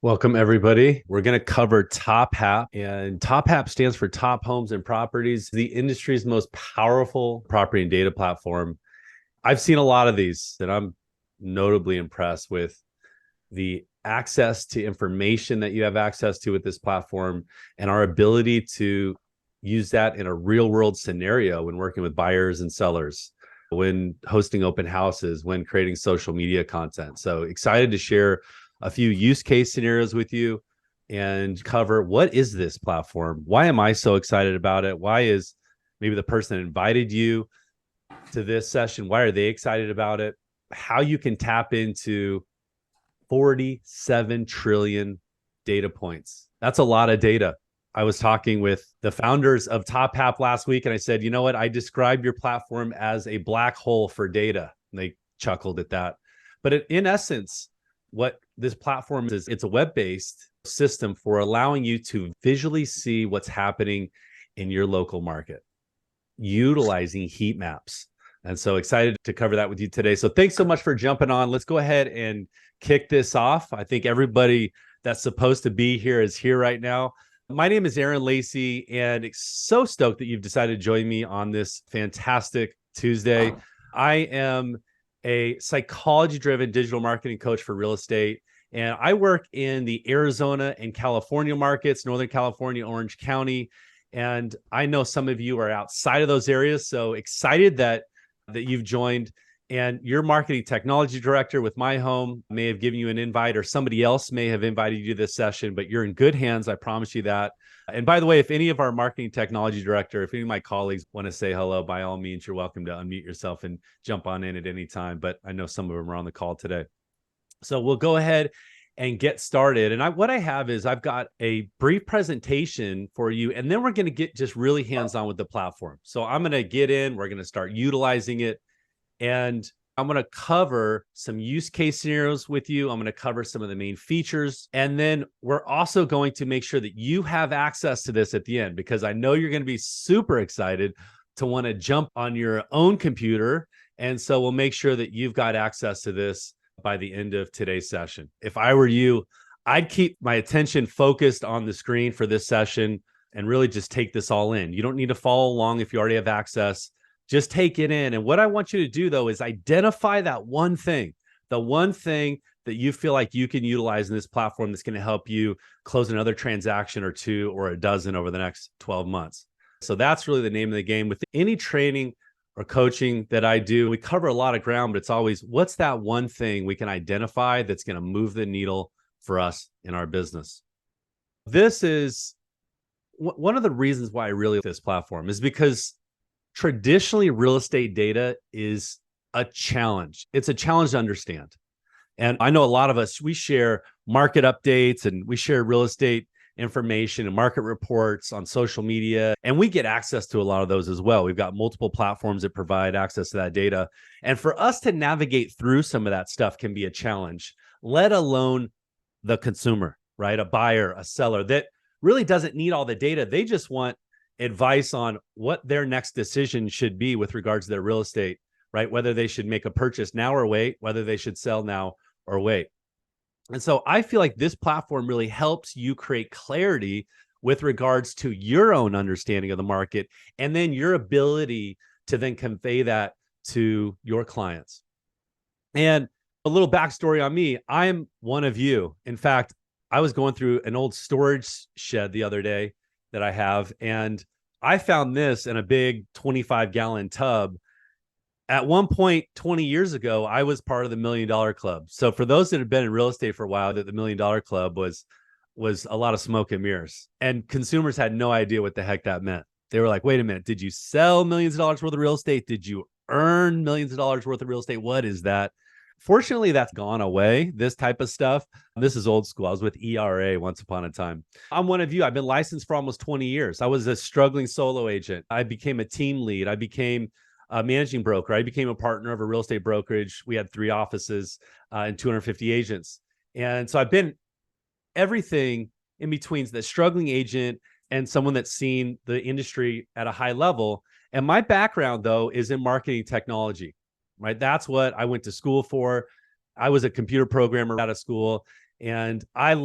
Welcome, everybody. We're going to cover TopHap, and TopHap stands for Top Homes and Properties, the industry's most powerful property and data platform. I've seen a lot of these, and I'm notably impressed with the access to information that you have access to with this platform and our ability to use that in a real world scenario when working with buyers and sellers, when hosting open houses, when creating social media content. So excited to share a few use case scenarios with you and cover what is this platform? Why am I so excited about it? Why is maybe the person that invited you to this session, why are they excited about it? How you can tap into 47 trillion data points. That's a lot of data. I was talking with the founders of TopHap last week, and I said, you know what? I described your platform as a black hole for data. And they chuckled at that. But in essence, what this platform is, it's a web-based system for allowing you to visually see what's happening in your local market, utilizing heat maps. And so excited to cover that with you today. So thanks so much for jumping on. Let's go ahead and kick this off. I think everybody that's supposed to be here is here right now. My name is Aaron Lacey, and so stoked that you've decided to join me on this fantastic Tuesday. I am a psychology-driven digital marketing coach for real estate, and I work in the Arizona and California markets, Northern California, Orange County, and I know some of you are outside of those areas, so excited that you've joined. And your marketing technology director with My Home may have given you an invite, or somebody else may have invited you to this session, but you're in good hands. I promise you that. And by the way, if any of our marketing technology director, if any of my colleagues want to say hello, by all means, you're welcome to unmute yourself and jump on in at any time. But I know some of them are on the call today. So we'll go ahead and get started. And what I have is I've got a brief presentation for you, and then we're going to get just really hands-on with the platform. So I'm going to get in, we're going to start utilizing it. And I'm going to cover some use case scenarios with you. I'm going to cover some of the main features. And then we're also going to make sure that you have access to this at the end, because I know you're going to be super excited to want to jump on your own computer. And so we'll make sure that you've got access to this by the end of today's session. If I were you, I'd keep my attention focused on the screen for this session and really just take this all in. You don't need to follow along if you already have access. Just take it in. And what I want you to do, though, is identify that one thing, the one thing that you feel like you can utilize in this platform that's going to help you close another transaction or two or a dozen over the next 12 months. So that's really the name of the game. With any training or coaching that I do, we cover a lot of ground, but it's always, what's that one thing we can identify that's going to move the needle for us in our business? This is one of the reasons why I really like this platform, is because traditionally, real estate data is a challenge. It's a challenge to understand. And I know a lot of us, we share market updates and we share real estate information and market reports on social media, and we get access to a lot of those as well. We've got multiple platforms that provide access to that data. And for us to navigate through some of that stuff can be a challenge, let alone the consumer, right? A buyer, a seller that really doesn't need all the data. They just want advice on what their next decision should be with regards to their real estate, right? Whether they should make a purchase now or wait, whether they should sell now or wait. And so I feel like this platform really helps you create clarity with regards to your own understanding of the market, and then your ability to then convey that to your clients. And a little backstory on me, I'm one of you. In fact, I was going through an old storage shed the other day that I have, and I found this in a big 25-gallon tub. At one point 20 years ago, I was part of the $1 Million Club. So for those that have been in real estate for a while, that the $1 Million Club was a lot of smoke and mirrors, and consumers had no idea what the heck that meant. They were like, wait a minute, did you sell millions of dollars worth of real estate? Did you earn millions of dollars worth of real estate? What is that? Fortunately, that's gone away, this type of stuff. This is old school. I was with ERA once upon a time. I'm one of you. I've been licensed for almost 20 years. I was a struggling solo agent. I became a team lead. I became a managing broker. I became a partner of a real estate brokerage. We had 3 offices and 250 agents. And so I've been everything in between the struggling agent and someone that's seen the industry at a high level. And my background, though, is in marketing technology. Right? That's what I went to school for. I was a computer programmer out of school. And I've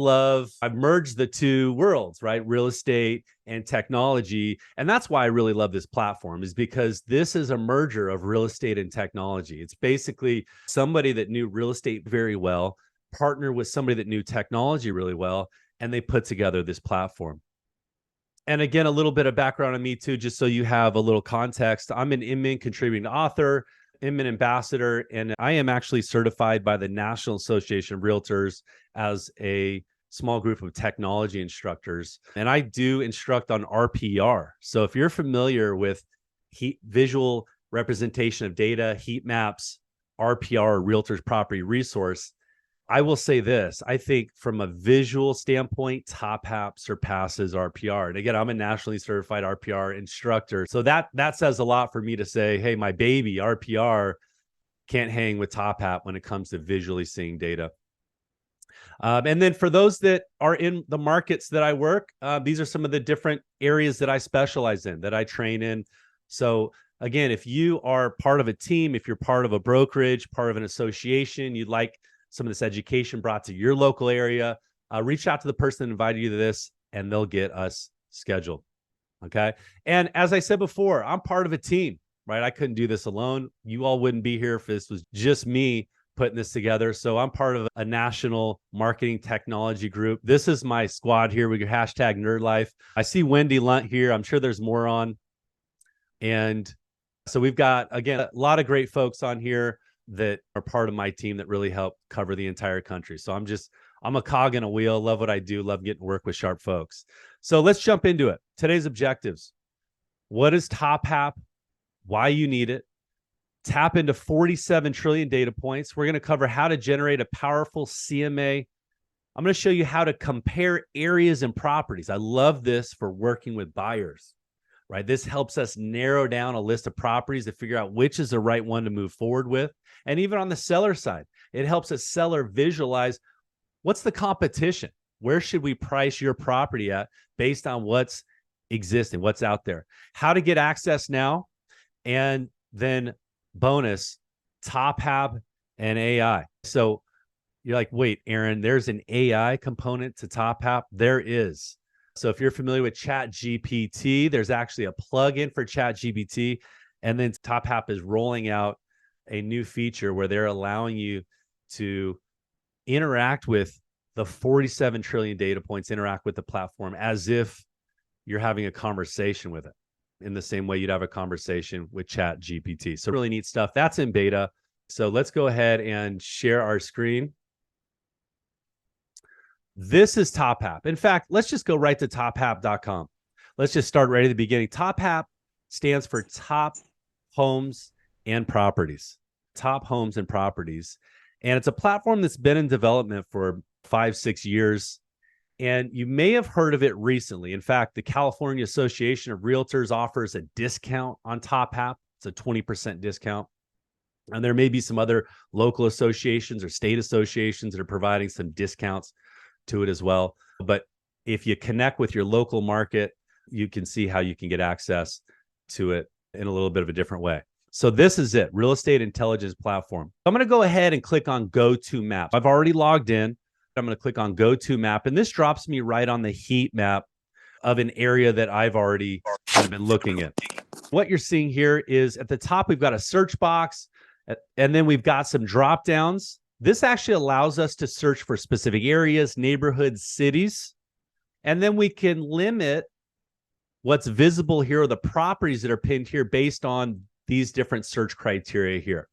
merged the two worlds, right? Real estate and technology. And that's why I really love this platform, is because this is a merger of real estate and technology. It's basically somebody that knew real estate very well, partner with somebody that knew technology really well, and they put together this platform. And again, a little bit of background on me too, just so you have a little context. I'm an Inman contributing author, Inman ambassador, and I am actually certified by the National Association of Realtors as a small group of technology instructors. And I do instruct on RPR. So if you're familiar with visual representation of data, heat maps, RPR, Realtors Property Resource, I will say this. I think from a visual standpoint, TopHap surpasses RPR. And again, I'm a nationally certified RPR instructor. So that says a lot for me to say, hey, my baby RPR can't hang with TopHap when it comes to visually seeing data. And then for those that are in the markets that I work, these are some of the different areas that I specialize in, that I train in. So again, if you are part of a team, if you're part of a brokerage, part of an association, you'd like some of this education brought to your local area, reach out to the person that invited you to this, and they'll get us scheduled. Okay. And as I said before, I'm part of a team, right? I couldn't do this alone. You all wouldn't be here if this was just me putting this together. So I'm part of a national marketing technology group. This is my squad here with your hashtag Nerd Life. I see Wendy Lunt here. I'm sure there's more on. And so we've got, again, a lot of great folks on here that are part of my team that really help cover the entire country. So I'm a cog in a wheel, love what I do, love getting to work with sharp folks. So let's jump into it. Today's objectives. What is TopHap? Why you need it? Tap into 47 trillion data points. We're going to cover how to generate a powerful CMA. I'm going to show you how to compare areas and properties. I love this for working with buyers, right? This helps us narrow down a list of properties to figure out which is the right one to move forward with. And even on the seller side, it helps a seller visualize what's the competition? Where should we price your property at based on what's existing, what's out there? How to get access now, and then bonus, TopHap and AI. So you're like, wait, Aaron, there's an AI component to TopHap? There is. So if you're familiar with ChatGPT, there's actually a plugin for ChatGPT. And then TopHap is rolling out a new feature where they're allowing you to interact with the 47 trillion data points, interact with the platform as if you're having a conversation with it in the same way you'd have a conversation with ChatGPT. So really neat stuff. That's in beta. So let's go ahead and share our screen. This is TopHap. In fact, let's just go right to tophap.com. Let's just start right at the beginning. TopHap stands for Top Homes and Properties. Top Homes and Properties. And it's a platform that's been in development for 5-6 years. And you may have heard of it recently. In fact, the California Association of Realtors offers a discount on TopHap. It's a 20% discount. And there may be some other local associations or state associations that are providing some discounts to it as well. But if you connect with your local market, you can see how you can get access to it in a little bit of a different way. So this is it, Real Estate Intelligence Platform. I'm going to go ahead and click on Go to Map. I've already logged in. I'm going to click on Go to Map, and this drops me right on the heat map of an area that I've already kind of been looking at. What you're seeing here is at the top, we've got a search box, and then we've got some drop downs. This actually allows us to search for specific areas, neighborhoods, cities, and then we can limit what's visible here or the properties that are pinned here based on these different search criteria here.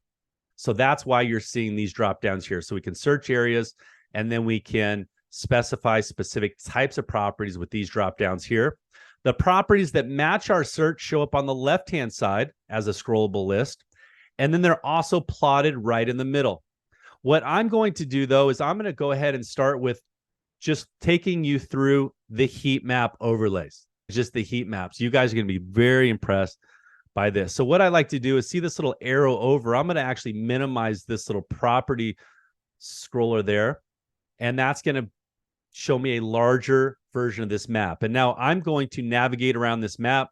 So that's why you're seeing these drop downs here. So we can search areas, and then we can specify specific types of properties with these drop downs here. The properties that match our search show up on the left-hand side as a scrollable list. And then they're also plotted right in the middle. What I'm going to do, though, is I'm going to go ahead and start with just taking you through the heat map overlays, just the heat maps. You guys are going to be very impressed by this. So what I like to do is see this little arrow over. I'm going to actually minimize this little property scroller there. And that's going to show me a larger version of this map. And now I'm going to navigate around this map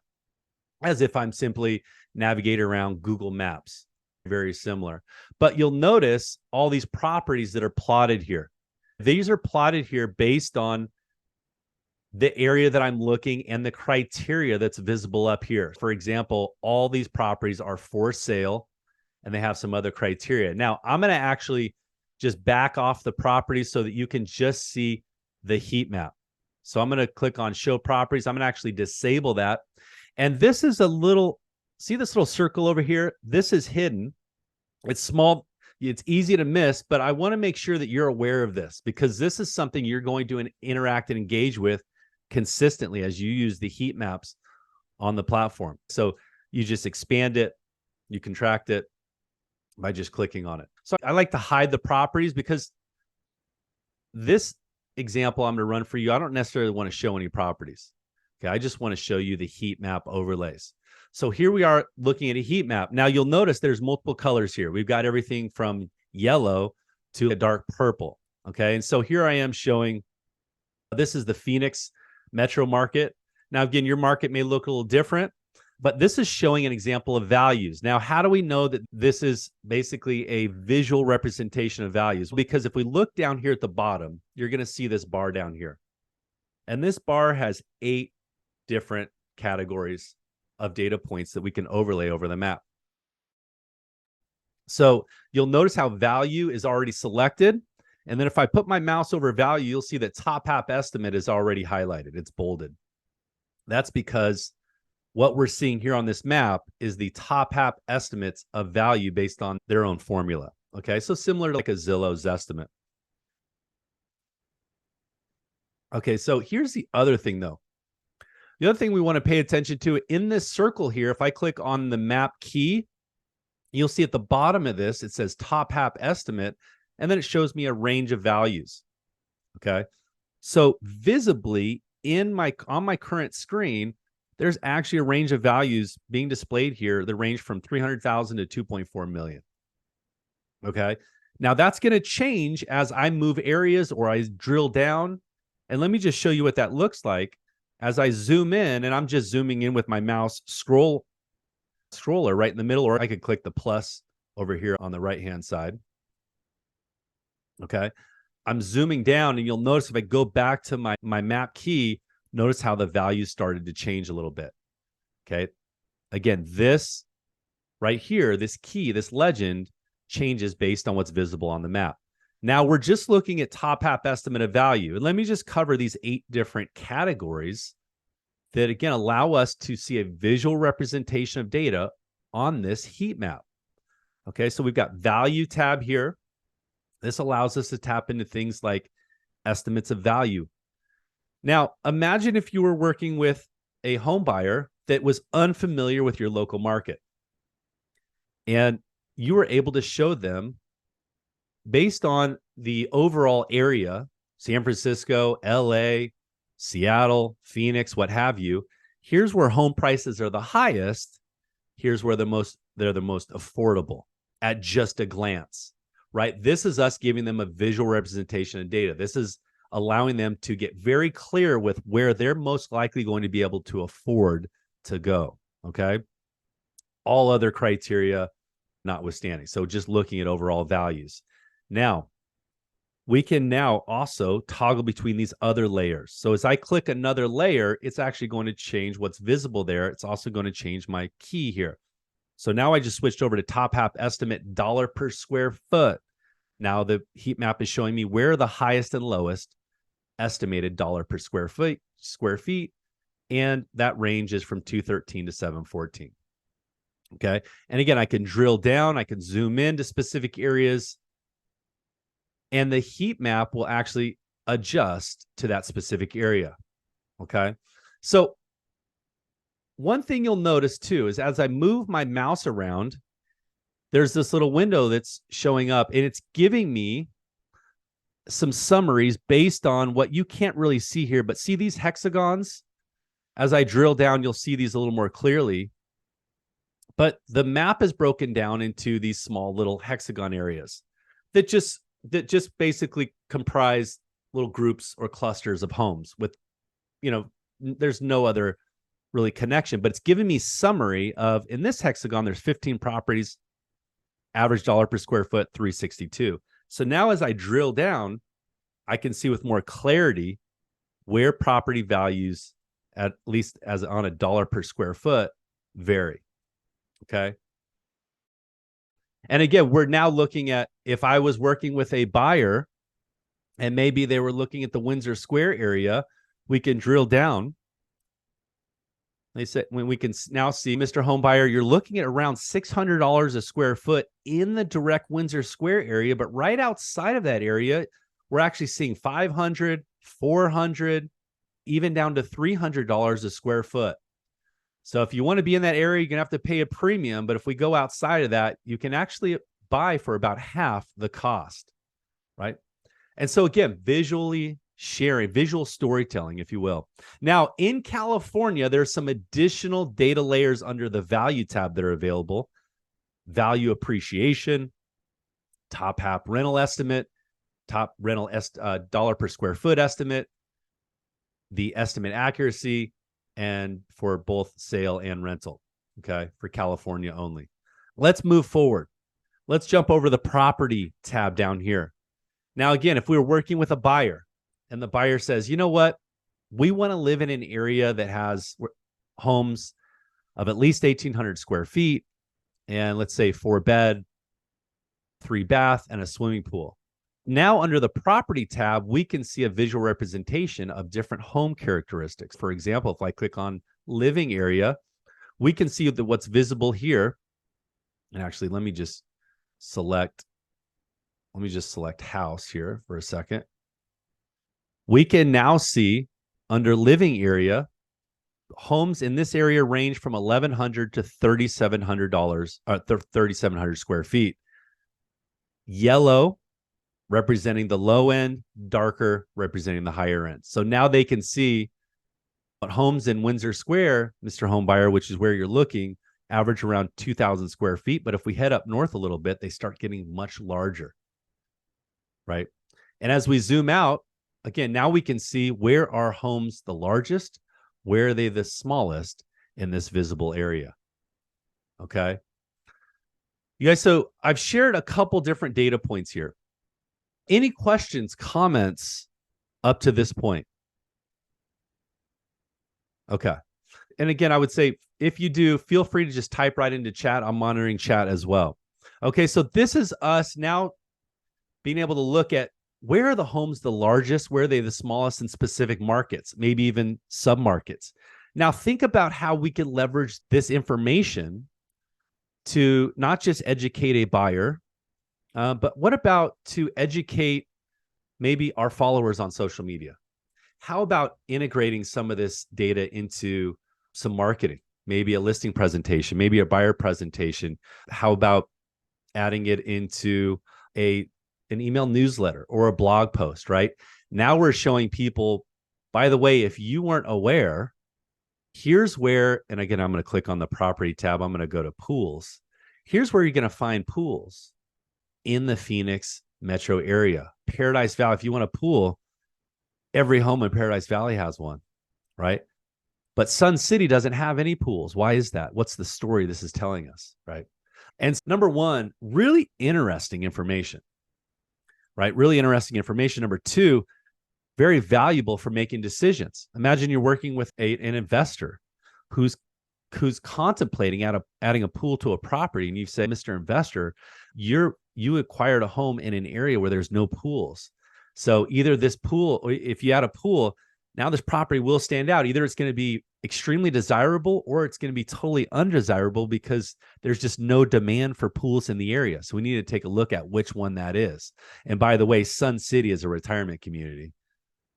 as if I'm simply navigating around Google Maps. Very similar. But you'll notice all these properties that are plotted here. These are plotted here based on the area that I'm looking and the criteria that's visible up here. For example, all these properties are for sale and they have some other criteria. Now, I'm going to actually just back off the properties so that you can just see the heat map. So I'm going to click on show properties. I'm going to actually disable that. And this is a little, see this little circle over here? This is hidden. It's small. It's easy to miss, but I want to make sure that you're aware of this because this is something you're going to interact and engage with consistently as you use the heat maps on the platform. So you just expand it, you contract it by just clicking on it. So I like to hide the properties because this example I'm going to run for you, I don't necessarily want to show any properties. Okay, I just want to show you the heat map overlays. So here we are looking at a heat map. Now you'll notice there's multiple colors here. We've got everything from yellow to a dark purple. Okay, and so here I am showing, this is the Phoenix metro market. Now, again, your market may look a little different, but this is showing an example of values. Now, how do we know that this is basically a visual representation of values? Because if we look down here at the bottom, you're going to see this bar down here. And this bar has 8 different categories of data points that we can overlay over the map. So you'll notice how value is already selected. And then if I put my mouse over value, you'll see that TopHap estimate is already highlighted. It's bolded. That's because what we're seeing here on this map is the TopHap estimates of value based on their own formula. Okay, so similar to like a Zillow's estimate. Okay, so here's the other thing though. The other thing we want to pay attention to in this circle here, if I click on the map key, you'll see at the bottom of this, it says TopHap estimate. And then it shows me a range of values. Okay. So visibly on my current screen, there's actually a range of values being displayed here that range from 300,000 to 2.4 million. Okay. Now that's going to change as I move areas or I drill down. And let me just show you what that looks like as I zoom in, and I'm just zooming in with my mouse scroller right in the middle, or I could click the plus over here on the right-hand side. Okay, I'm zooming down and you'll notice if I go back to my map key, notice how the values started to change a little bit. Okay, again, this right here, this key, this legend changes based on what's visible on the map. Now we're just looking at TopHap estimate of value. And let me just cover these 8 different categories that again allow us to see a visual representation of data on this heat map. Okay, so we've got value tab here. This allows us to tap into things like estimates of value. Now, imagine if you were working with a home buyer that was unfamiliar with your local market, and you were able to show them based on the overall area, San Francisco, LA, Seattle, Phoenix, what have you. Here's where home prices are the highest. Here's where they're the most affordable at just a glance. Right? This is us giving them a visual representation of data. This is allowing them to get very clear with where they're most likely going to be able to afford to go. Okay. All other criteria notwithstanding. So just looking at overall values. Now, we can now also toggle between these other layers. So as I click another layer, it's actually going to change what's visible there. It's also going to change my key here. So now I just switched over to TopHap estimate dollar per square foot. Now the heat map is showing me where the highest and lowest estimated dollar per square feet, and that range is from 213 to 714. Okay, and again, I can drill down, I can zoom into specific areas, and the heat map will actually adjust to that specific area. Okay, so one thing you'll notice too is as I move my mouse around, there's this little window that's showing up and it's giving me some summaries based on what you can't really see here, but see these hexagons? As I drill down, you'll see these a little more clearly. But the map is broken down into these small little hexagon areas that just basically comprise little groups or clusters of homes with, there's no other really connection, but it's giving me summary of, in this hexagon, there's 15 properties, average dollar per square foot, 362. So now as I drill down, I can see with more clarity where property values, at least as on a dollar per square foot, vary. Okay. And again, we're now looking at, if I was working with a buyer and maybe they were looking at the Windsor Square area, we can drill down. They said, when we can now see, Mr. Homebuyer, you're looking at around $600 a square foot in the direct Windsor Square area, but right outside of that area, we're actually seeing $500, $400, even down to $300 a square foot. So if you want to be in that area, you're going to have to pay a premium. But if we go outside of that, you can actually buy for about half the cost, right? And so again, visually sharing, visual storytelling, if you will. Now, in California, there's some additional data layers under the value tab that are available. Value appreciation, TopHap rental estimate, top rental dollar per square foot estimate, the estimate accuracy, and for both sale and rental, okay, for California only. Let's move forward. Let's jump over the property tab down here. Now, again, if we were working with a buyer and the buyer says, you know what, we want to live in an area that has homes of at least 1,800 square feet and let's say 4-bed, 3-bath, and a swimming pool. Now, under the property tab, we can see a visual representation of different home characteristics. For example, if I click on living area, we can see that what's visible here. And actually, let me just select house here for a second. We can now see under living area, homes in this area range from $1,100 to $3,700, 3,700 square feet. Yellow representing the low end, darker representing the higher end. So now they can see what homes in Windsor Square, Mr. Homebuyer, which is where you're looking, average around 2,000 square feet. But if we head up north a little bit, they start getting much larger, right? And as we zoom out, again, now we can see where are homes the largest, where are they the smallest in this visible area, okay? You guys, so I've shared a couple different data points here. Any questions, comments up to this point? Okay. And again, I would say if you do, feel free to just type right into chat. I'm monitoring chat as well. Okay, so this is us now being able to look at where are the homes the largest, where are they the smallest in specific markets, maybe even sub-markets. Now think about how we can leverage this information to not just educate a buyer, but what about to educate maybe our followers on social media? How about integrating some of this data into some marketing, maybe a listing presentation, maybe a buyer presentation? How about adding it into an email newsletter or a blog post, right? Now we're showing people, by the way, if you weren't aware, here's where, and again, I'm going to click on the property tab. I'm going to go to pools. Here's where you're going to find pools in the Phoenix metro area. Paradise Valley, if you want a pool, every home in Paradise Valley has one, right? But Sun City doesn't have any pools. Why is that? What's the story this is telling us, right? And number one, really interesting information, right? Really interesting information. Number two, very valuable for making decisions. Imagine you're working with an investor who's contemplating adding a pool to a property, and you say, Mr. Investor, you acquired a home in an area where there's no pools. So either this pool, or if you add a pool, now this property will stand out. Either it's going to be extremely desirable or it's going to be totally undesirable because there's just no demand for pools in the area. So we need to take a look at which one that is. And by the way, Sun City is a retirement community.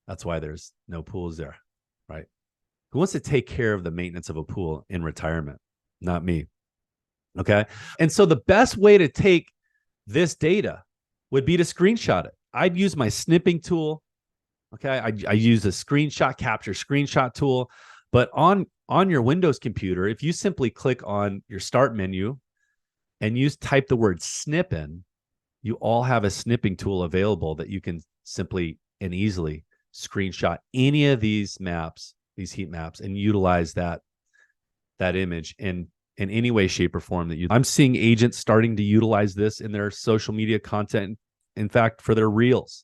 That's why there's no pools there, right? Who wants to take care of the maintenance of a pool in retirement? Not me. Okay. And so the best way to take this data would be to screenshot it. I'd use my snipping tool. Okay. I use a capture screenshot tool, but on your Windows computer, if you simply click on your start menu and type the word snip in, you all have a snipping tool available that you can simply and easily screenshot any of these maps, these heat maps, and utilize that image in any way, shape, or form that I'm seeing agents starting to utilize this in their social media content. In fact, for their reels.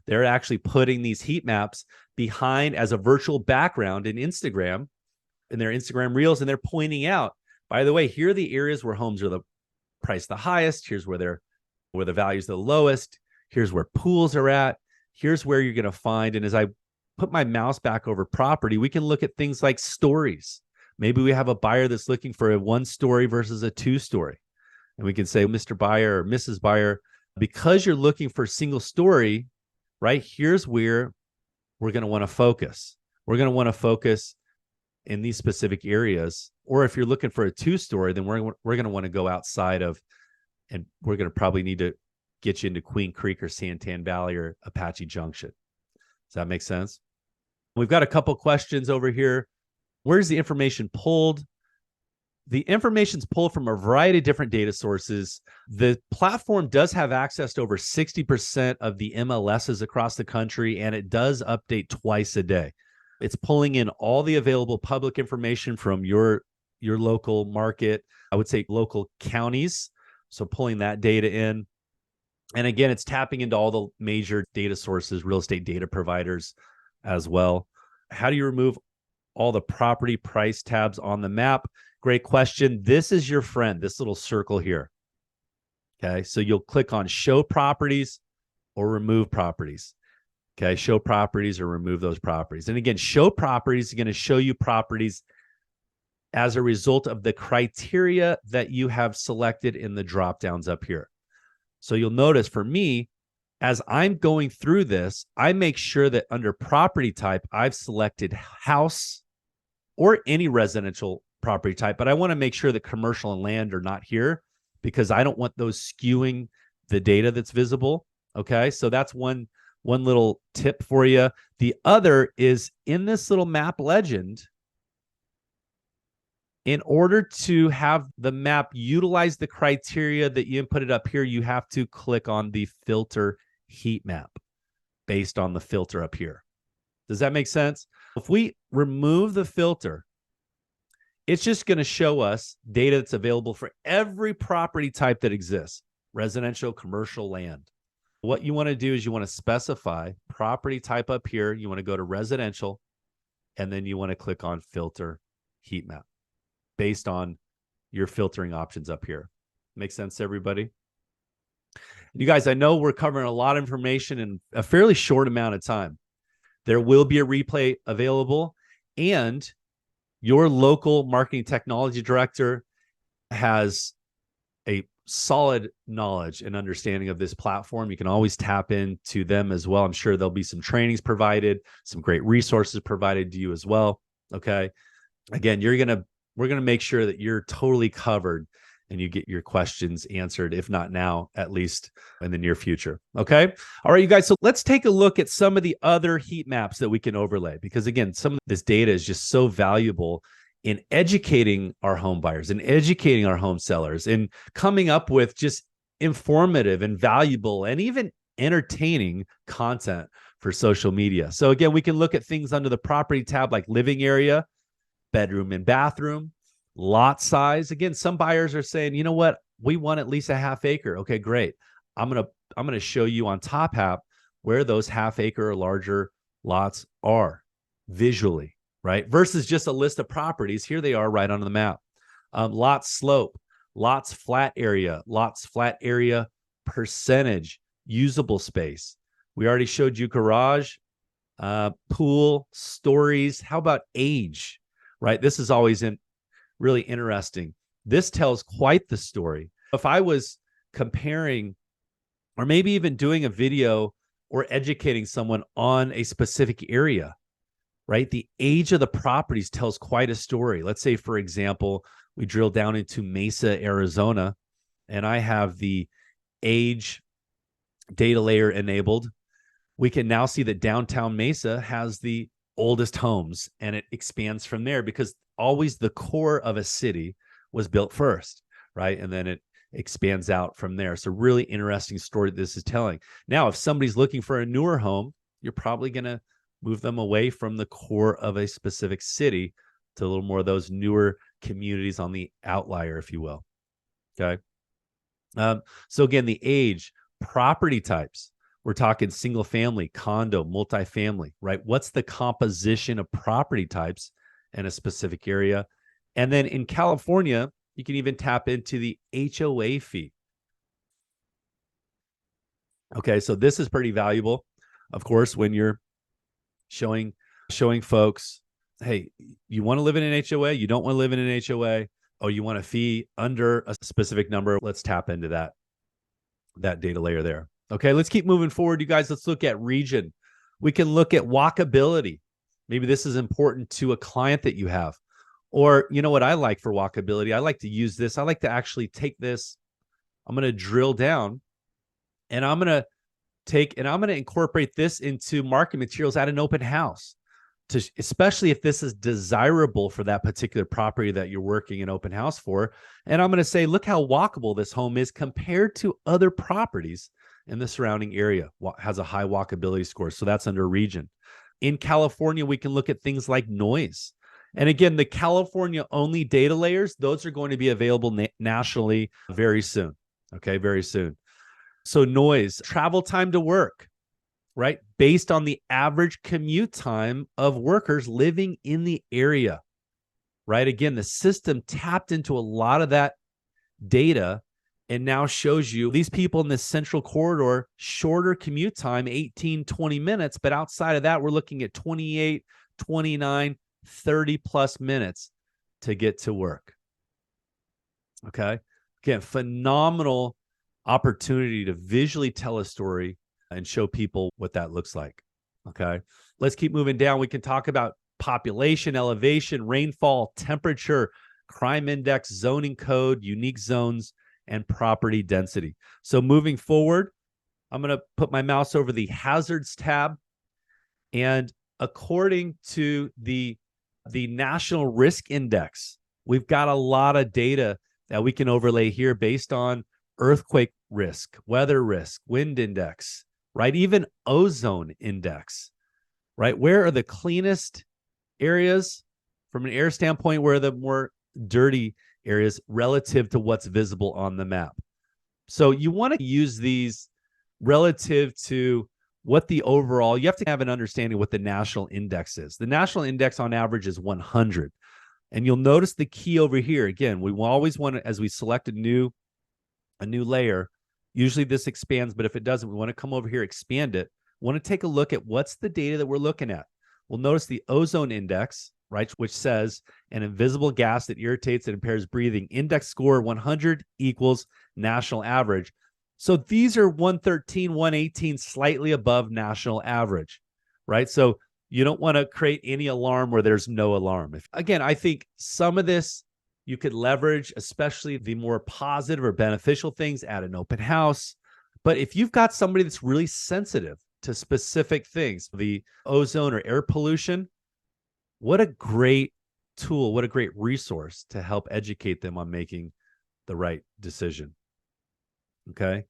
They're actually putting these heat maps behind as a virtual background in Instagram, in their Instagram reels, and they're pointing out, by the way, here are the areas where homes are the price the highest. Here's where the value's the lowest. Here's where pools are at. Here's where you're going to find. And as I put my mouse back over property, we can look at things like stories. Maybe we have a buyer that's looking for a 1-story versus a 2-story. And we can say, Mr. Buyer or Mrs. Buyer, because you're looking for single story, right? Here's where we're going to want to focus. We're going to want to focus in these specific areas. Or if you're looking for a 2-story, then we're going to want to go outside of, and we're going to probably need to get you into Queen Creek or Santan Valley or Apache Junction. Does that make sense? We've got a couple questions over here. Where's the information pulled? The information's pulled from a variety of different data sources. The platform does have access to over 60% of the MLSs across the country, and it does update twice a day. It's pulling in all the available public information from your local market, I would say local counties. So pulling that data in. And again, it's tapping into all the major data sources, real estate data providers as well. How do you remove all the property price tabs on the map? Great question. This is your friend, this little circle here. Okay, so you'll click on show properties or remove properties. Okay, show properties or remove those properties. And again, show properties is going to show you properties as a result of the criteria that you have selected in the drop downs up here. So you'll notice for me, as I'm going through this, I make sure that under property type, I've selected house or any residential property type, but I want to make sure that commercial and land are not here because I don't want those skewing the data that's visible. Okay, so that's one little tip for you. The other is in this little map legend, in order to have the map utilize the criteria that you inputted up here, you have to click on the filter heat map based on the filter up here. Does that make sense? If we remove the filter, it's just going to show us data that's available for every property type that exists, residential, commercial, land. What you want to do is you want to specify property type up here. You want to go to residential, and then you want to click on filter heat map based on your filtering options up here. Make sense to everybody? You guys, I know we're covering a lot of information in a fairly short amount of time. There will be a replay available, and your local marketing technology director has a solid knowledge and understanding of this platform. You can always tap into them as well. I'm sure there'll be some trainings provided, some great resources provided to you as well. Okay. Again, we're going to make sure that you're totally covered and you get your questions answered, if not now, at least in the near future. Okay. All right, you guys. So let's take a look at some of the other heat maps that we can overlay, because again, some of this data is just so valuable in educating our home buyers and educating our home sellers and coming up with just informative and valuable and even entertaining content for social media. So again, we can look at things under the property tab like living area, bedroom and bathroom, lot size. Again, some buyers are saying, you know what, we want at least a half acre. Okay, great. I'm gonna show you on TopHap where those half acre or larger lots are visually, right? Versus just a list of properties. Here they are right on the map. Lot slope, lots flat area percentage, usable space. We already showed you garage, pool, stories. How about age, right? This is always really interesting. This tells quite the story. If I was comparing or maybe even doing a video or educating someone on a specific area, right? The age of the properties tells quite a story. Let's say, for example, we drill down into Mesa, Arizona, and I have the age data layer enabled. We can now see that downtown Mesa has the oldest homes, and it expands from there because always the core of a city was built first, right? And then it expands out from there. So really interesting story this is telling. Now, if somebody's looking for a newer home, you're probably going to move them away from the core of a specific city to a little more of those newer communities on the outlier, if you will. Okay. So again, the age, property types. We're talking single family, condo, multifamily, right? What's the composition of property types in a specific area? And then in California, you can even tap into the HOA fee. Okay, so this is pretty valuable, of course, when you're showing folks, hey, you want to live in an HOA, you don't want to live in an HOA, oh, you want a fee under a specific number. Let's tap into that data layer there. Okay, let's keep moving forward, you guys. Let's look at region. We can look at walkability. Maybe this is important to a client that you have. Or, you know what I like for walkability? I like to use this. I like to actually take this. I'm going to drill down and I'm going to incorporate this into market materials at an open house, especially if this is desirable for that particular property that you're working an open house for. And I'm going to say, look how walkable this home is compared to other properties in the surrounding area. Has a high walkability score. So that's under region. In California, we can look at things like noise. And again, the California only data layers, those are going to be available nationally very soon. Okay, very soon. So noise, travel time to work, right? Based on the average commute time of workers living in the area, right? Again, the system tapped into a lot of that data and now shows you these people in this central corridor, shorter commute time, 18, 20 minutes. But outside of that, we're looking at 28, 29, 30 plus minutes to get to work. Okay. Again, phenomenal opportunity to visually tell a story and show people what that looks like. Okay. Let's keep moving down. We can talk about population, elevation, rainfall, temperature, crime index, zoning code, unique zones, and property density. So moving forward, I'm going to put my mouse over the hazards tab. And according to the National Risk Index, we've got a lot of data that we can overlay here based on earthquake risk, weather risk, wind index, right? Even ozone index, right? Where are the cleanest areas from an air standpoint? Where are the more dirty areas relative to what's visible on the map? So you want to use these relative to what the overall, you have to have an understanding what the national index is. The national index on average is 100. And you'll notice the key over here. Again, we always want to, as we select a new layer, usually this expands, but if it doesn't, we want to come over here, expand it. We want to take a look at what's the data that we're looking at. We'll notice the ozone index, right, which says an invisible gas that irritates and impairs breathing. Index score 100 equals national average. So these are 113, 118, slightly above national average, right? So you don't want to create any alarm where there's no alarm. Again, I think some of this you could leverage, especially the more positive or beneficial things at an open house. But if you've got somebody that's really sensitive to specific things, the ozone or air pollution, what a great tool, what a great resource to help educate them on making the right decision. Okay.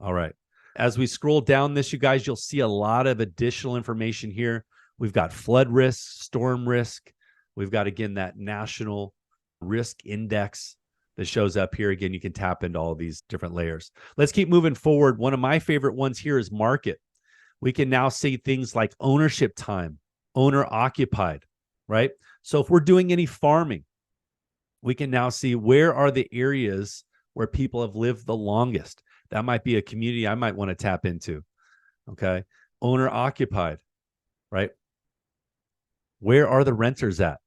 All right. As we scroll down this, you guys, you'll see a lot of additional information here. We've got flood risk, storm risk. We've got, again, that national risk index that shows up here. Again, you can tap into all these different layers. Let's keep moving forward. One of my favorite ones here is market. We can now see things like ownership time, owner occupied, right? So if we're doing any farming, we can now see where are the areas where people have lived the longest. That might be a community I might want to tap into. Okay. Owner occupied, right? Where are the renters at?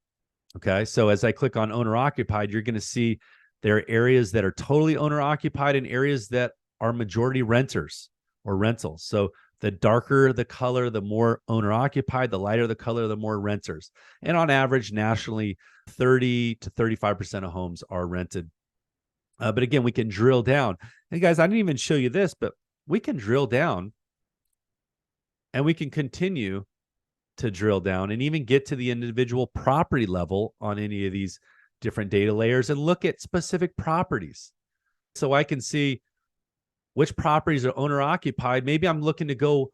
Okay. So as I click on owner occupied, you're going to see there are areas that are totally owner occupied and areas that are majority renters or rentals. So the darker the color, the more owner occupied, the lighter the color, the more renters. And on average, nationally, 30 to 35% of homes are rented. But again, we can drill down. And guys, I didn't even show you this, but we can drill down and we can continue to drill down and even get to the individual property level on any of these different data layers and look at specific properties. So I can see which properties are owner occupied. Maybe I'm looking to go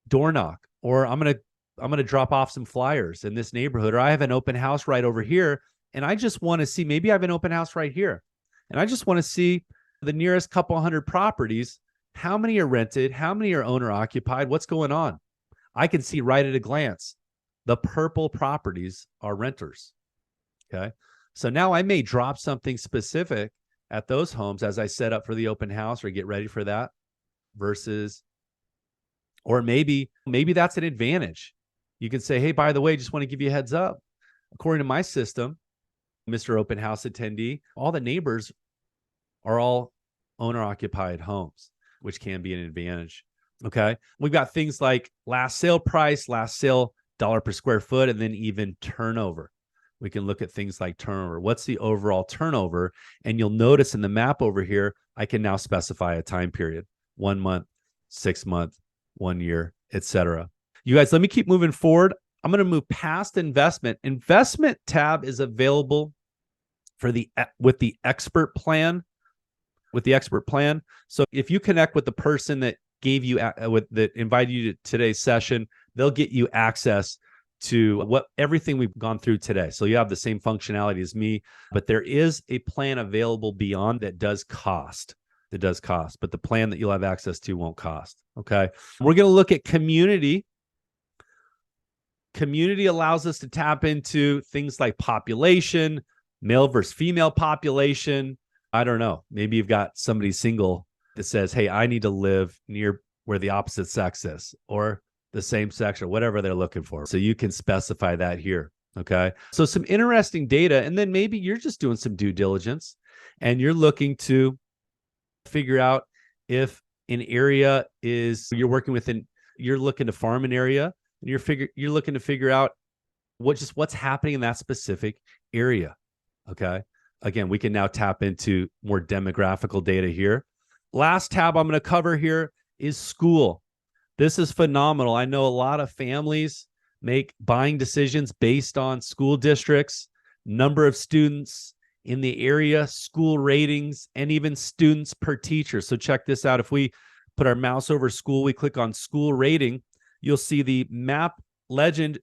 door knock, or I'm going to drop off some flyers in this neighborhood, or I have an open house right over here. And I just want to see, maybe I have an open house right here. And I just want to see the nearest couple hundred properties How many are rented? How many are owner occupied? What's going on? I can see right at a glance. The purple properties are renters. Okay. So now I may drop something specific at those homes as I set up for the open house or get ready for that versus, or maybe that's an advantage. You can say, hey, by the way, just want to give you a heads up. According to my system, Mr. Open House attendee, all the neighbors are all owner occupied homes, which can be an advantage. Okay. We've got things like last sale price, last sale dollar per square foot, and then even turnover. We can look at things like turnover. What's the overall turnover? And you'll notice in the map over here, I can now specify a time period, 1 month, 6 month, 1 year, etc. You guys, let me keep moving forward. I'm going to move past investment. Investment tab is available for with the expert plan. So if you connect with the person that gave you that invited you to today's session, they'll get you access to everything we've gone through today. So you have the same functionality as me, but there is a plan available beyond that does cost. But the plan that you'll have access to won't cost. Okay. We're going to look at community. Community allows us to tap into things like population, male versus female population. I don't know. Maybe you've got somebody single that says, hey, I need to live near where the opposite sex is, or the same sex, or whatever they're looking for. So you can specify that here. Okay. So some interesting data. And then maybe you're just doing some due diligence and you're looking to figure out if an area you're looking to farm an area, and you're looking to figure out what's happening in that specific area. Okay. Again, we can now tap into more demographical data here. Last tab I'm going to cover here is school. This is phenomenal. I know a lot of families make buying decisions based on school districts, number of students in the area, school ratings, and even students per teacher. So check this out. If we put our mouse over school, we click on school rating, you'll see the map legend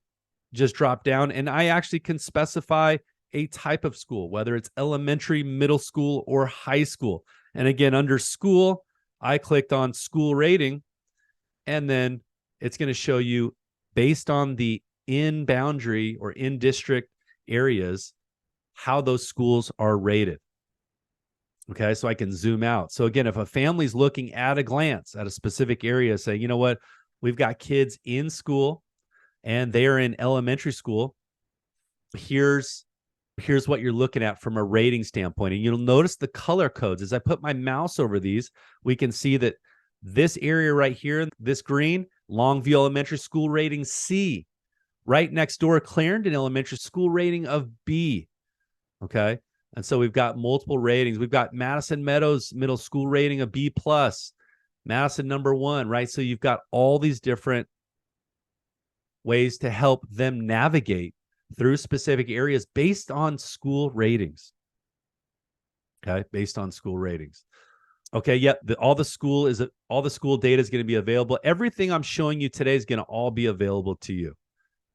just drop down, and I actually can specify a type of school, whether it's elementary, middle school, or high school. And again, under school, I clicked on school rating, and then it's going to show you based on the in boundary or in district areas, how those schools are rated. Okay, so I can zoom out. So again, if a family's looking at a glance at a specific area, say, you know what, we've got kids in school and they are in elementary school. Here's what you're looking at from a rating standpoint. And you'll notice the color codes. As I put my mouse over these, we can see that this area right here, this green, Longview Elementary School rating C. Right next door, Clarendon Elementary School rating of B. Okay. And so we've got multiple ratings. We've got Madison Meadows Middle School rating of B+, Madison #1, right? So you've got all these different ways to help them navigate through specific areas based on school ratings. Okay, based on school ratings. Okay, yep, all the school data is going to be available. Everything I'm showing you today is going to all be available to you.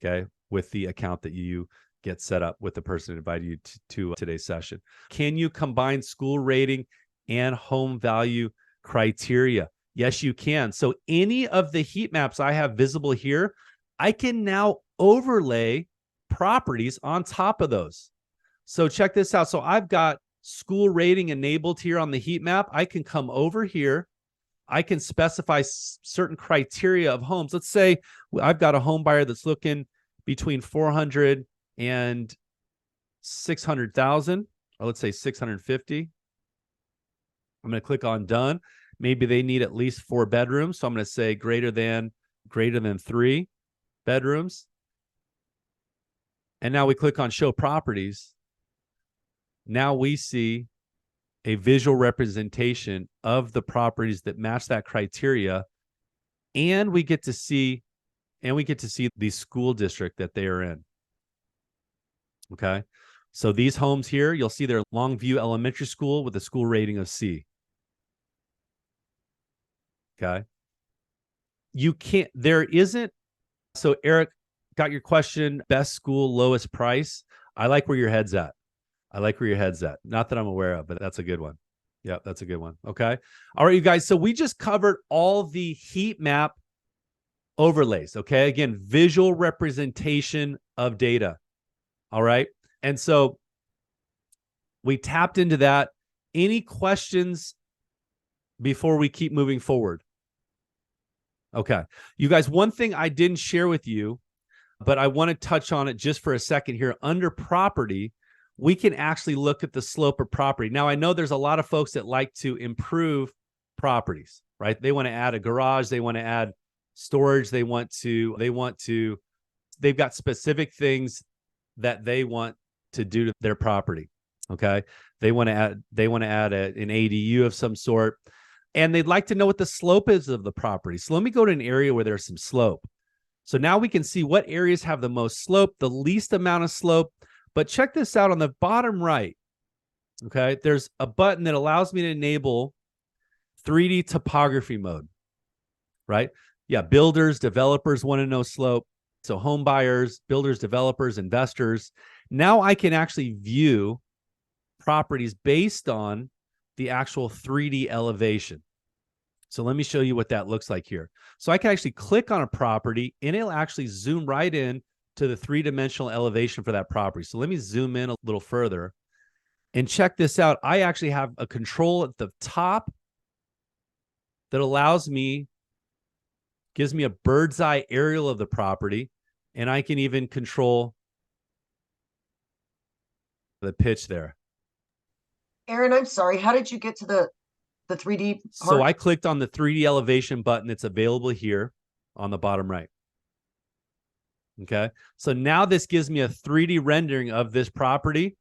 Okay, with the account that you get set up with the person that invited you to today's session. Can you combine school rating and home value criteria? Yes, you can. So any of the heat maps I have visible here, I can now overlay properties on top of those. So check this out. So I've got school rating enabled here on the heat map. I can come over here. I can specify certain criteria of homes. Let's say I've got a home buyer that's looking between 400 and 600,000, or let's say 650. I'm going to click on done. Maybe they need at least 4 bedrooms. So I'm going to say greater than 3 bedrooms. And now we click on show properties. Now we see a visual representation of the properties that match that criteria. And we get to see the school district that they are in. Okay. So these homes here, you'll see they're Longview Elementary School with a school rating of C. Okay. So Eric, got your question, best school, lowest price. I like where your head's at. Not that I'm aware of, but that's a good one. Yeah, that's a good one. Okay. All right, you guys. So we just covered all the heat map overlays. Okay. Again, visual representation of data. All right. And so we tapped into that. Any questions before we keep moving forward? Okay. You guys, one thing I didn't share with you, but I want to touch on it just for a second here. Under property, we can actually look at the slope of property. Now, I know there's a lot of folks that like to improve properties, right? They want to add a garage, they want to add storage, they've got specific things that they want to do to their property. Okay. They want to add an ADU of some sort, and they'd like to know what the slope is of the property. So let me go to an area where there's some slope. So now we can see what areas have the most slope, the least amount of slope. But check this out on the bottom right. Okay. There's a button that allows me to enable 3D topography mode, right? Yeah. Builders, developers want to know slope. So home buyers, builders, developers, investors. Now I can actually view properties based on the actual 3D elevation. So let me show you what that looks like here. So I can actually click on a property and it'll actually zoom right in to the three-dimensional elevation for that property. So let me zoom in a little further and check this out. I actually have a control at the top that gives me a bird's eye aerial of the property, and I can even control the pitch there. Aaron, I'm sorry. How did you get to the 3D part? So I clicked on the 3D elevation button that's available here on the bottom right. Okay. So now this gives me a 3D rendering of this property.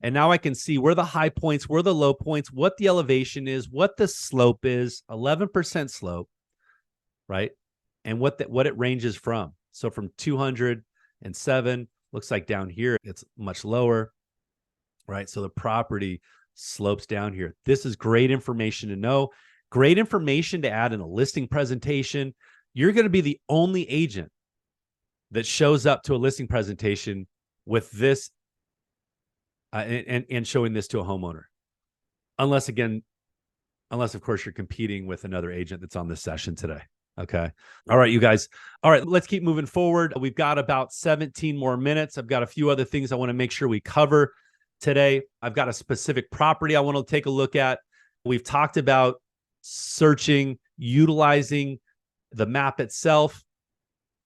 And now I can see where the high points, where the low points, what the elevation is, what the slope is, 11% slope, right? And what it ranges from. So from 207, looks like down here, it's much lower, right? So the property slopes down here. This is great information to know. Great information to add in a listing presentation. You're going to be the only agent that shows up to a listing presentation with this and showing this to a homeowner. Unless of course you're competing with another agent that's on this session today. Okay. All right, you guys. All right, let's keep moving forward. We've got about 17 more minutes. I've got a few other things I want to make sure we cover today. I've got a specific property I want to take a look at. We've talked about searching, utilizing the map itself.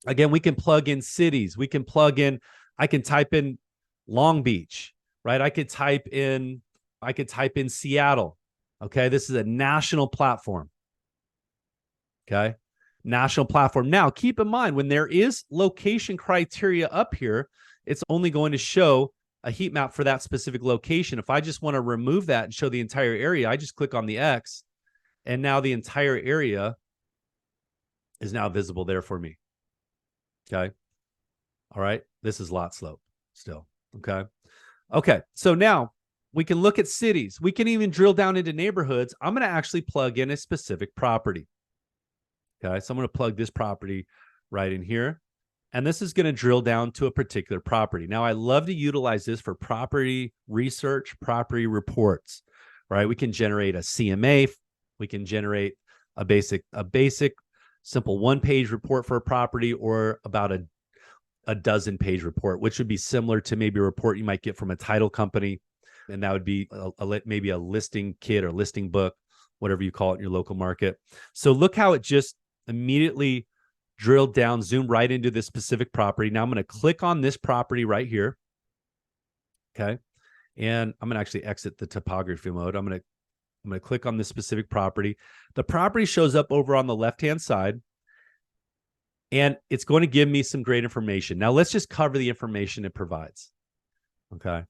Again, we can plug in cities. I can type in Long Beach, right? I could type in Seattle. Okay. This is a national platform. Okay. National platform. Now, keep in mind, when there is location criteria up here, it's only going to show a heat map for that specific location. If I just want to remove that and show the entire area, I just click on the X, and now the entire area is now visible there for me. Okay. All right. This is lot slope still. Okay. Okay. So now we can look at cities. We can even drill down into neighborhoods. I'm going to actually plug in a specific property. Okay. So I'm going to plug this property right in here. And this is going to drill down to a particular property. Now, I love to utilize this for property research, property reports, right? We can generate a CMA. We can generate a basic simple one-page report for a property, or about a dozen-page report, which would be similar to maybe a report you might get from a title company. And that would be maybe a listing kit or listing book, whatever you call it in your local market. So look how it just immediately drilled down, zoomed right into this specific property. Now I'm going to click on this property right here. Okay. And I'm going to actually exit the topography mode. I'm going to click on this specific property. The property shows up over on the left-hand side, and it's going to give me some great information. Now let's just cover the information it provides. Okay.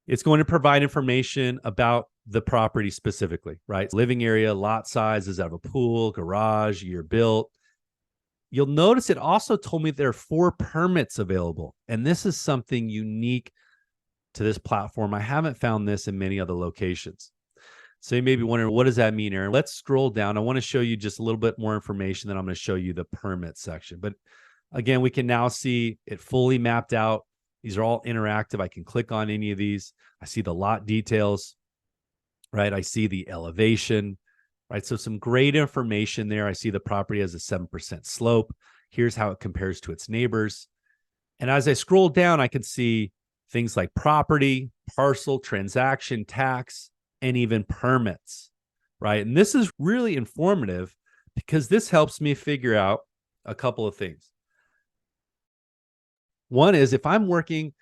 It's going to provide information about the property specifically, right? Living area, lot size, does it have a pool, garage, year built. You'll notice it also told me there are 4 permits available. And this is something unique to this platform. I haven't found this in many other locations. So you may be wondering, what does that mean, Aaron? Let's scroll down. I want to show you just a little bit more information. Then I'm going to show you the permit section. But again, we can now see it fully mapped out. These are all interactive. I can click on any of these. I see the lot details. right? I see the elevation, right? So some great information there. I see the property has a 7% slope. Here's how it compares to its neighbors. And as I scroll down, I can see things like property, parcel, transaction, tax, and even permits, right? And this is really informative because this helps me figure out a couple of things. One is if I'm working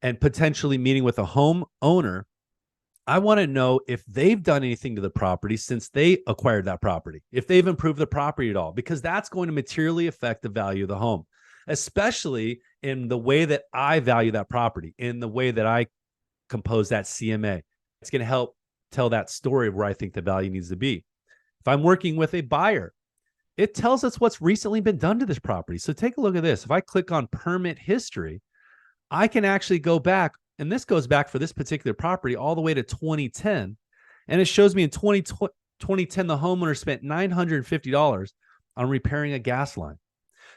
and potentially meeting with a home owner, I want to know if they've done anything to the property since they acquired that property, if they've improved the property at all, because that's going to materially affect the value of the home, especially in the way that I value that property, in the way that I compose that CMA. It's going to help tell that story of where I think the value needs to be. If I'm working with a buyer, it tells us what's recently been done to this property. So take a look at this. If I click on permit history, I can actually go back, and this goes back for this particular property all the way to 2010. And it shows me in 2010, the homeowner spent $950 on repairing a gas line.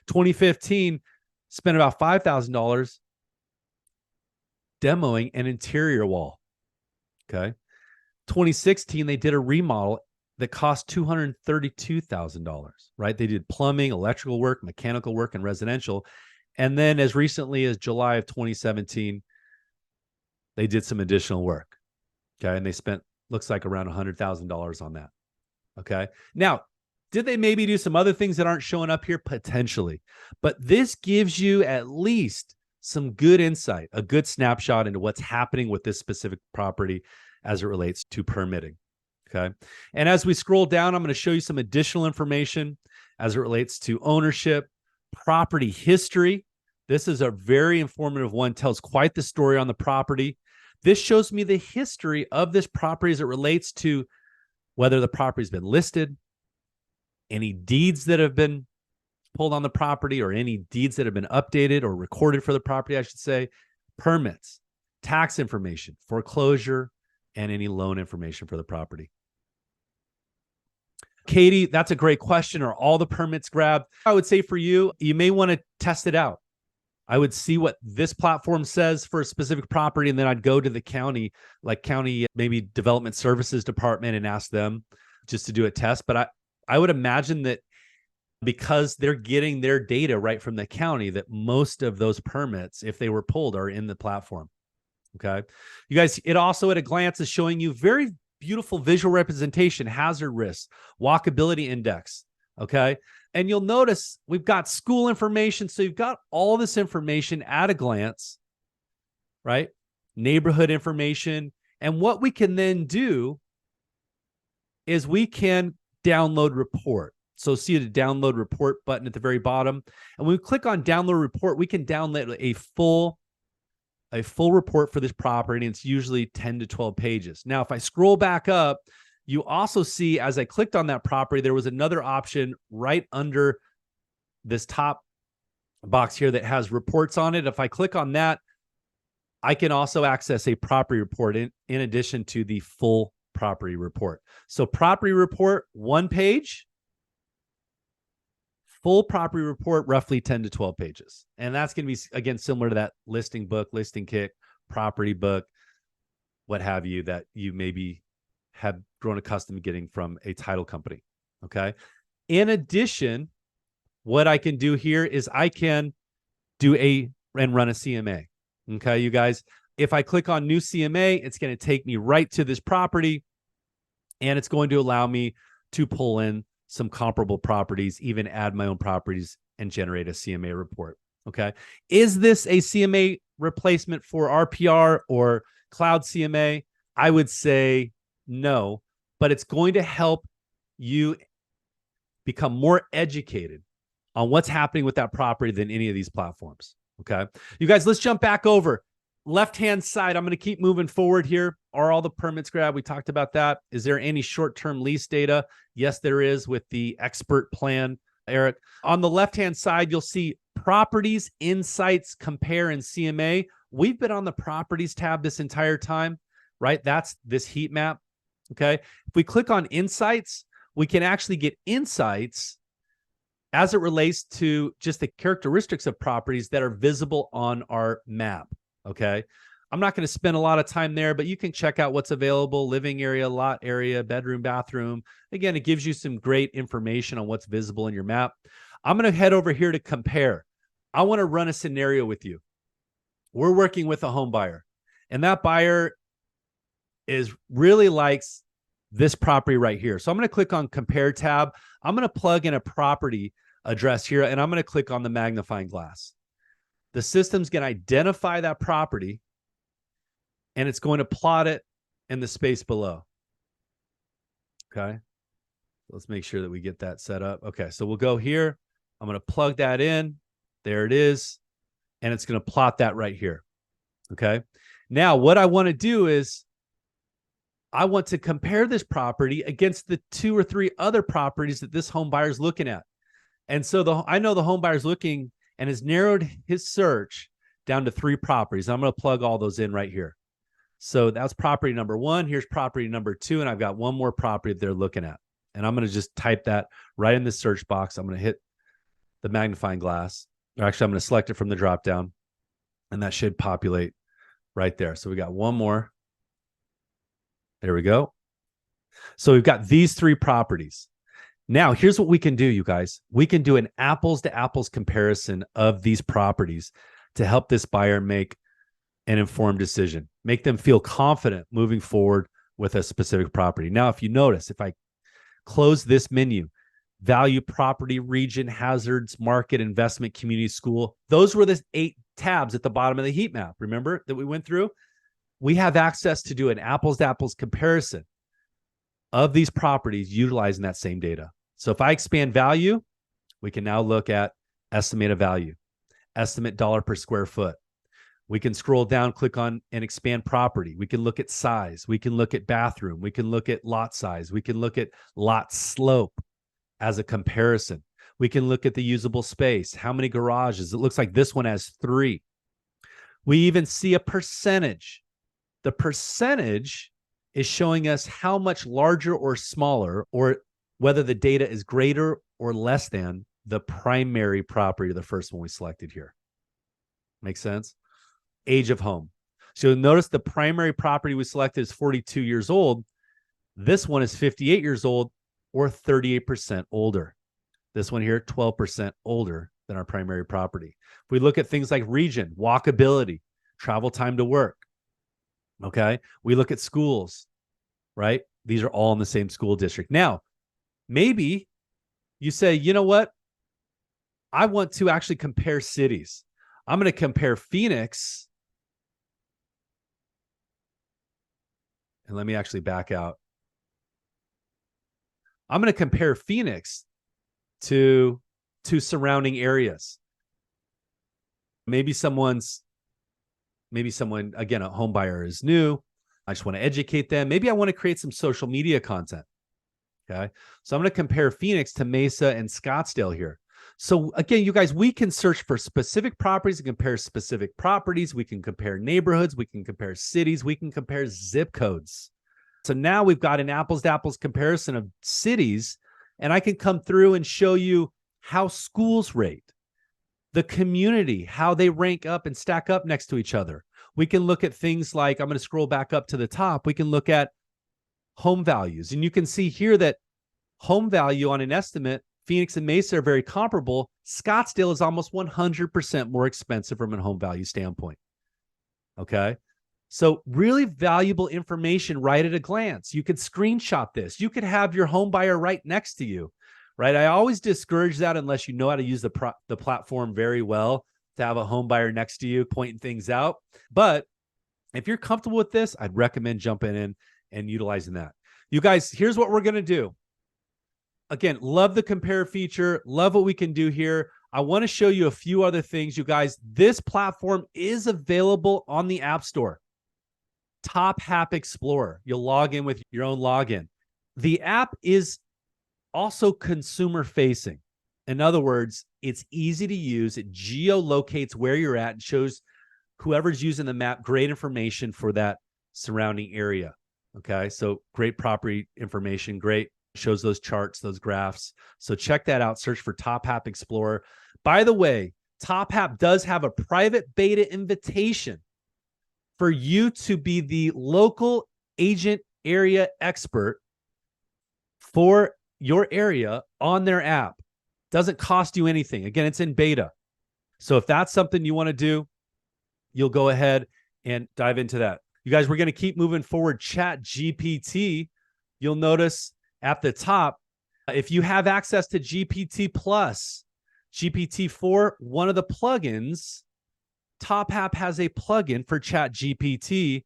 2015, spent about $5,000 demoing an interior wall. Okay. 2016, they did a remodel that cost $232,000, right? They did plumbing, electrical work, mechanical work, and residential. And then as recently as July of 2017, they did some additional work. Okay. And they spent, looks like around $100,000 on that. Okay. Now, did they maybe do some other things that aren't showing up here? Potentially. But this gives you at least some good insight, a good snapshot into what's happening with this specific property as it relates to permitting. Okay. And as we scroll down, I'm going to show you some additional information as it relates to ownership, property history. This is a very informative one, tells quite the story on the property. This shows me the history of this property as it relates to whether the property's been listed, any deeds that have been pulled on the property, or any deeds that have been updated or recorded for the property, I should say, permits, tax information, foreclosure, and any loan information for the property. Katie, that's a great question. Are all the permits grabbed? I would say for you, you may want to test it out. I would see what this platform says for a specific property, and then I'd go to the county, like county, maybe development services department, and ask them just to do a test. But I would imagine that because they're getting their data right from the county, that most of those permits, if they were pulled, are in the platform. Okay. You guys, it also at a glance is showing you very beautiful visual representation, hazard risks, walkability index. Okay. And you'll notice we've got school information. So you've got all this information at a glance, right? Neighborhood information. And what we can then do is we can download report. So see the download report button at the very bottom. And when we click on download report, we can download a full report for this property. And it's usually 10 to 12 pages. Now, if I scroll back up, you also see as I clicked on that property, there was another option right under this top box here that has reports on it. If I click on that, I can also access a property report in addition to the full property report. So property report, 1 page. Full property report, roughly 10 to 12 pages. And that's going to be, again, similar to that listing book, listing kit, property book, what have you, that you maybe have grown accustomed to getting from a title company. Okay. In addition, what I can do here is I can do and run a CMA. Okay, you guys, if I click on new CMA, it's going to take me right to this property, and it's going to allow me to pull in some comparable properties, even add my own properties and generate a CMA report. Okay. Is this a CMA replacement for RPR or Cloud CMA? I would say no, but it's going to help you become more educated on what's happening with that property than any of these platforms. Okay. You guys, let's jump back over. Left-hand side, I'm going to keep moving forward here. Are all the permits grabbed? We talked about that. Is there any short-term lease data? Yes, there is with the expert plan, Eric. On the left-hand side, you'll see properties, insights, compare, and CMA. We've been on the properties tab this entire time, right? That's this heat map. Okay. If we click on insights, we can actually get insights as it relates to just the characteristics of properties that are visible on our map. Okay. I'm not going to spend a lot of time there, but you can check out what's available: living area, lot area, bedroom, bathroom. Again, it gives you some great information on what's visible in your map. I'm going to head over here to compare. I want to run a scenario with you. We're working with a home buyer, and that buyer really likes this property right here. So I'm going to click on compare tab. I'm going to plug in a property address here, and I'm going to click on the magnifying glass. The system's going to identify that property, and it's going to plot it in the space below. Okay. Let's make sure that we get that set up. Okay. So we'll go here. I'm going to plug that in. There it is. And it's going to plot that right here. Okay. Now, what I want to do is I want to compare this property against the 2 or 3 other properties that this home buyer is looking at. And so I know the home buyer is looking and has narrowed his search down to 3 properties. I'm going to plug all those in right here. So that's property number 1. Here's property number 2. And I've got one more property that they're looking at. And I'm going to just type that right in the search box. I'm going to hit the magnifying glass. Or actually, I'm going to select it from the drop down. And that should populate right there. So we got one more. There we go. So we've got these 3 properties. Now, here's what we can do, you guys. We can do an apples to apples comparison of these properties to help this buyer make an informed decision, make them feel confident moving forward with a specific property. Now, if you notice, if I close this menu, value, property, region, hazards, market, investment, community, school, those were the 8 tabs at the bottom of the heat map, remember, that we went through? We have access to do an apples to apples comparison of these properties utilizing that same data. So if I expand value, we can now look at estimated value, estimate dollar per square foot. We can scroll down, click on and expand property. We can look at size. We can look at bathroom. We can look at lot size. We can look at lot slope as a comparison. We can look at the usable space. How many garages? It looks like this one has 3. We even see a percentage. The percentage is showing us how much larger or smaller, or whether the data is greater or less than the primary property, the first one we selected here. Make sense? Age of home. So you'll notice the primary property we selected is 42 years old. This one is 58 years old or 38% older. This one here, 12% older than our primary property. If we look at things like region, walkability, travel time to work, okay? We look at schools, right? These are all in the same school district. Now, maybe you say, you know what? I want to actually compare cities. I'm going to compare Phoenix. And let me actually back out. I'm going to compare Phoenix to surrounding areas. Maybe someone, again, a home buyer is new. I just want to educate them. Maybe I want to create some social media content. Okay. So I'm going to compare Phoenix to Mesa and Scottsdale here. So again, you guys, we can search for specific properties and compare specific properties. We can compare neighborhoods. We can compare cities. We can compare zip codes. So now we've got an apples to apples comparison of cities, and I can come through and show you how schools rate, the community, how they rank up and stack up next to each other. We can look at things like, I'm going to scroll back up to the top. We can look at home values. And you can see here that home value on an estimate, Phoenix and Mesa are very comparable. Scottsdale is almost 100% more expensive from a home value standpoint. Okay. So really valuable information right at a glance. You could screenshot this. You could have your home buyer right next to you, right? I always discourage that unless you know how to use the platform very well, to have a home buyer next to you pointing things out. But if you're comfortable with this, I'd recommend jumping in and utilizing that. You guys, here's what we're going to do. Again, love the compare feature. Love what we can do here. I want to show you a few other things, you guys. This platform is available on the App Store. TopHap Explorer. You'll log in with your own login. The app is also consumer facing. In other words, it's easy to use. It geolocates where you're at and shows whoever's using the map great information for that surrounding area. Okay, so great property information, great, shows those charts, those graphs. So check that out. Search for TopHap Explorer. By the way, TopHap does have a private beta invitation for you to be the local agent area expert for your area on their app. Doesn't cost you anything. Again, it's in beta. So if that's something you want to do, you'll go ahead and dive into that. You guys, we're going to keep moving forward. Chat GPT, you'll notice at the top, if you have access to GPT Plus, GPT-4, one of the plugins, TopHap has a plugin for Chat GPT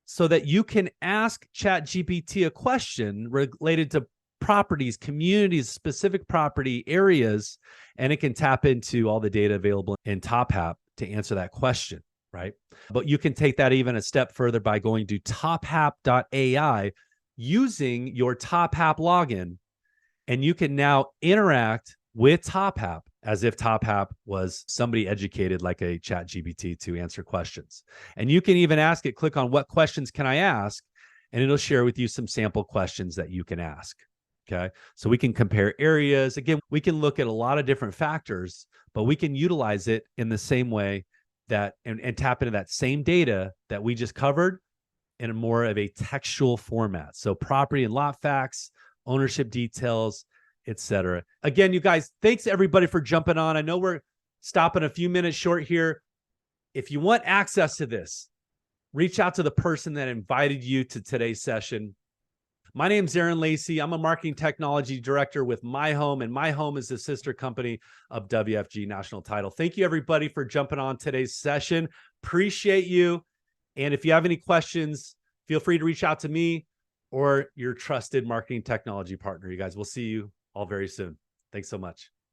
so that you can ask Chat GPT a question related to properties, communities, specific property areas, and it can tap into all the data available in TopHap to answer that question, right? But you can take that even a step further by going to tophap.ai using your TopHap login, and you can now interact with TopHap as if TopHap was somebody educated like a Chat GPT to answer questions. And you can even ask it, click on what questions can I ask, and it'll share with you some sample questions that you can ask. Okay, so we can compare areas. Again, we can look at a lot of different factors, but we can utilize it in the same way that and tap into that same data that we just covered in a more of a textual format. So property and lot facts, ownership details, etc. Again, you guys, thanks everybody for jumping on. I know we're stopping a few minutes short here. If you want access to this, reach out to the person that invited you to today's session. My name's Aaron Lacey. I'm a marketing technology director with My Home, and My Home is the sister company of WFG National Title. Thank you, everybody, for jumping on today's session. Appreciate you. And if you have any questions, feel free to reach out to me or your trusted marketing technology partner. You guys, we'll see you all very soon. Thanks so much.